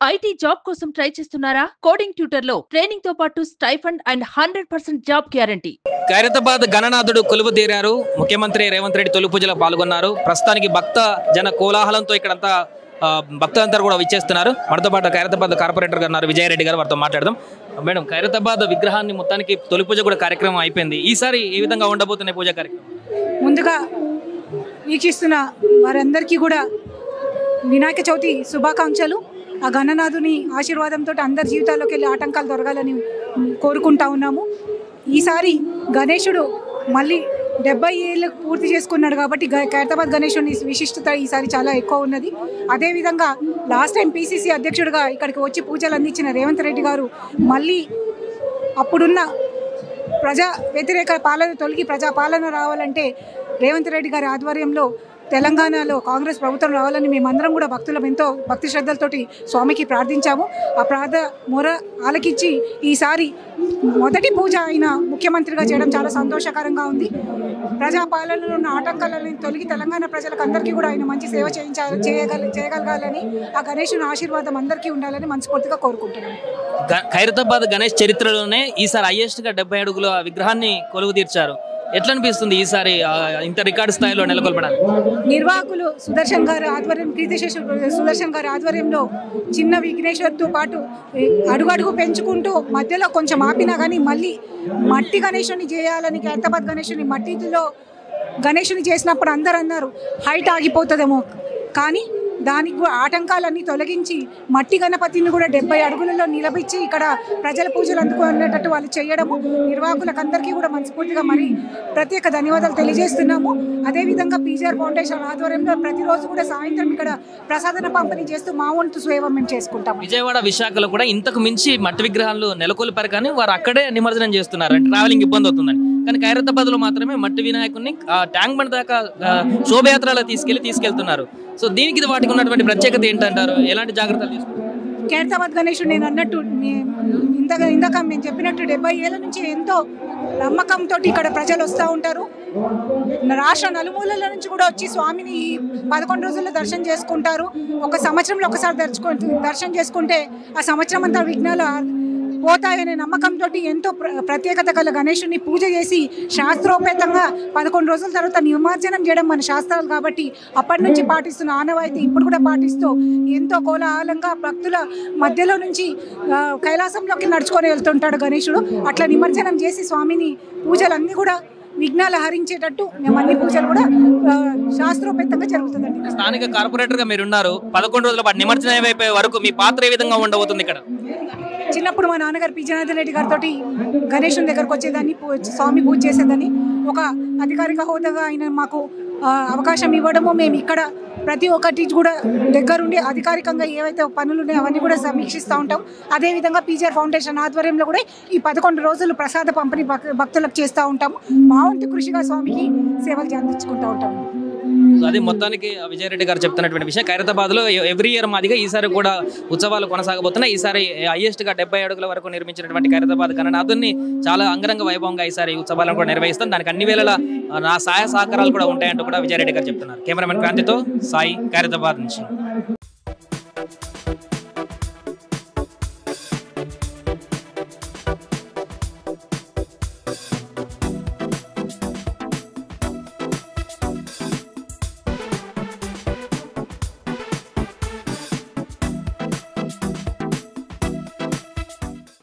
IT job కోసం try చేస్తున్నారా? Coding tutor లో ట్రైనింగ్ తో పాటు stipend and 100% job guarantee. Khairatabad గణనాథుడు కొలువు తీరారు. ముఖ్యమంత్రి రేవంత్ రెడ్డి తొలి పూజలో పాల్గొన్నారు. ప్రస్తుతానికి భక్త జన కోలాహలంతో ఇక్కడంతా భక్తులందరూ కూడా విచ్చేస్తున్నారు. మనతో పాటు ఖైరతాబాద్ కార్పొరేటర్ గారు విజయరెడ్డి గారు, వారితో మాట్లాడదాం. మేడం, ఖైరతాబాద్ విగ్రహాన్ని మొత్తానికి తొలి పూజ కూడా కార్యక్రమం అయిపోయింది. ఈసారి ఏ విధంగా ఉండబోతున్నాయి పూజా కార్యక్రమం? ముందుగా వీక్షిస్తున్న వారందరికీ కూడా వినాయక చవితి శుభాకాంక్షలు. ఆ గణనాథుని ఆశీర్వాదంతో అందరి జీవితాల్లోకి వెళ్ళి ఆటంకాలు దొరకాలని కోరుకుంటా ఉన్నాము. ఈసారి గణేశుడు మళ్ళీ 70 ఏళ్ళు పూర్తి చేసుకున్నాడు కాబట్టి ఖైరతాబాద్ గణేశుని విశిష్టత ఈసారి చాలా ఎక్కువ ఉన్నది. అదేవిధంగా లాస్ట్ టైం PCC అధ్యక్షుడిగా ఇక్కడికి వచ్చి పూజలు అందించిన రేవంత్ రెడ్డి గారు మళ్ళీ అప్పుడున్న ప్రజా వ్యతిరేక పాలన తొలగి ప్రజా పాలన రావాలంటే రేవంత్ రెడ్డి గారి ఆధ్వర్యంలో తెలంగాణలో కాంగ్రెస్ ప్రభుత్వం రావాలని మేమందరం కూడా భక్తులం ఎంతో భక్తి శ్రద్ధలతోటి స్వామికి ప్రార్థించాము. ఆ మొర ఆలకించి ఈసారి మొదటి పూజ అయిన ముఖ్యమంత్రిగా చేయడం చాలా సంతోషకరంగా ఉంది. ప్రజాపాలనలో ఉన్న ఆటంకాలను తొలగి తెలంగాణ ప్రజలకు అందరికీ కూడా ఆయన మంచి సేవ చేయగలగాలని ఆ గణేశుని ఆశీర్వాదం అందరికీ ఉండాలని మనస్ఫూర్తిగా కోరుకుంటున్నాను. ఖైరతాబాద్ గణేష్ చరిత్రలోనే ఈసారి హైయెస్ట్గా 70 అడుగుల విగ్రహాన్ని కొలువు తీర్చారు. ఎట్లా అనిపిస్తుంది ఈసారి ఇంత రికార్డు స్థాయిలో నెలకొల్పడానికి? నిర్వాహకులు సుదర్శన్ గారి ఆధ్వర్యం, కీర్తిశేషుడు సుదర్శన్ గారి ఆధ్వర్యంలో చిన్న విఘ్నేశ్వర్తో పాటు అడుగడుగు పెంచుకుంటూ మధ్యలో కొంచెం ఆపినా కానీ మళ్ళీ మట్టి గణేశుని చేయాలని, ఖైరతాబాద్ గణేశుని మట్టిలో గణేశుని చేసినప్పుడు అందరూ అన్నారు హైట్ ఆగిపోతుందేమో, కానీ దానికి ఆటంకాలన్నీ తొలగించి మట్టి గణపతిని కూడా 70 అడుగులలో నిలబెచ్చి ఇక్కడ ప్రజల పూజలు అందుకునేటట్టు వాళ్ళు చేయడము నిర్వాహకులకు అందరికీ కూడా మనస్ఫూర్తిగా మరి ప్రత్యేక ధన్యవాదాలు తెలియజేస్తున్నాము. అదేవిధంగా PGR ఫౌండేషన్ ఆధ్వర్యంలో ప్రతిరోజు కూడా సాయంత్రం ఇక్కడ ప్రసాదన పంపిణీ చేస్తూ మా వంతు సేవ మేము చేసుకుంటాము. విజయవాడ, విశాఖలో కూడా ఇంతకు మించి మట్టి విగ్రహాలు నెలకొల్పారు, కానీ వారు అక్కడే నిమజ్జనం చేస్తున్నారు. ట్రావెలింగ్ ఇబ్బంది అవుతుందని. కానీ ఖైరతాబాద్ లో మాత్రమే మట్టి వినాయకుడిని ట్యాంక్ బండ్ దాకా శోభయాత్రలో తీసుకెళ్తున్నారు. సో దీనికి వాటికి ఉన్నటువంటి ప్రత్యేకత ఏంటంటారు? ఎలాంటి జాగ్రత్తలు తీసుకుంటారు? ఖైరతాబాద్ గణేశుడు నేను అన్నట్టు ఇందాక మేము చెప్పినట్టు 70 ఏళ్ళ నుంచి ఎంతో నమ్మకంతో ఇక్కడ ప్రజలు వస్తూ ఉంటారు. రాష్ట్ర నలుమూలల నుంచి కూడా వచ్చి స్వామిని 11 రోజుల్లో దర్శనం చేసుకుంటారు. ఒక సంవత్సరంలో ఒకసారి దర్శనం చేసుకుంటే ఆ సంవత్సరం అంతా విఘ్నాలు పోతాయనే నమ్మకంతో ఎంతో ప్రత్యేకత గల గణేశుని పూజ చేసి శాస్త్రోపేతంగా 11 రోజుల తర్వాత నిమజ్జనం చేయడం మన శాస్త్రాలు కాబట్టి అప్పటి నుంచి పాటిస్తున్న ఆనవాయితీ ఇప్పుడు కూడా పాటిస్తూ ఎంతో కోలాహలంగా భక్తుల మధ్యలో నుంచి కైలాసంలోకి నడుచుకొని వెళ్తుంటాడు గణేశుడు. అట్లా నిమజ్జనం చేసి స్వామిని పూజలన్నీ కూడా విఘ్నాలు హరించేటట్టు మేము అన్ని పూజలు కూడా శాస్త్రోపేతంగా జరుగుతుందండి. స్థానిక కార్పొరేటర్గా మీరున్నారు. 11 రోజుల పాటు నిమజ్జనం అయిపోయే వరకు మీ పాత్ర ఏ విధంగా ఉండబోతుంది ఇక్కడ? చిన్నప్పుడు మా నాన్నగారు పి జనార్దన్ రెడ్డి గారితో గణేశుని దగ్గరకు వచ్చేదాన్ని, స్వామి పూజ చేసేదాన్ని. ఒక అధికారిక హోదాగా ఆయన మాకు అవకాశం ఇవ్వడము, మేము ఇక్కడ ప్రతి ఒక్కటి కూడా దగ్గరుండి అధికారికంగా ఏవైతే పనులు ఉన్నాయో అవన్నీ కూడా సమీక్షిస్తూ ఉంటాం. అదేవిధంగా PGR ఫౌండేషన్ ఆధ్వర్యంలో కూడా ఈ 11 రోజులు ప్రసాద పంపిణీ భక్తులకు చేస్తూ ఉంటాము. మా వంతు కృషిగా స్వామికి సేవలు అందించుకుంటూ ఉంటాము. అది మొత్తానికి విజయరెడ్డి గారు చెప్తున్నటువంటి విషయం. ఖైరతాబాద్ లో ఎవ్రీ ఇయర్ మాదిగా ఈసారి కూడా ఉత్సవాలు కొనసాగబోతున్నాయి. ఈసారి హైయెస్ట్ గా 70 అడుగుల వరకు నిర్మించినటువంటి ఖైరతాబాద్ గణనాథుని చాలా అంగరంగ వైభవంగా ఈసారి ఉత్సవాలను కూడా నిర్వహిస్తాం. దానికి అన్ని వేళల నా సహాయ సహకారాలు కూడా ఉంటాయంటూ కూడా విజయరెడ్డి గారు చెప్తున్నారు. కెమెరామెన్ క్రాంతితో సాయి, ఖైరతాబాద్ నుంచి.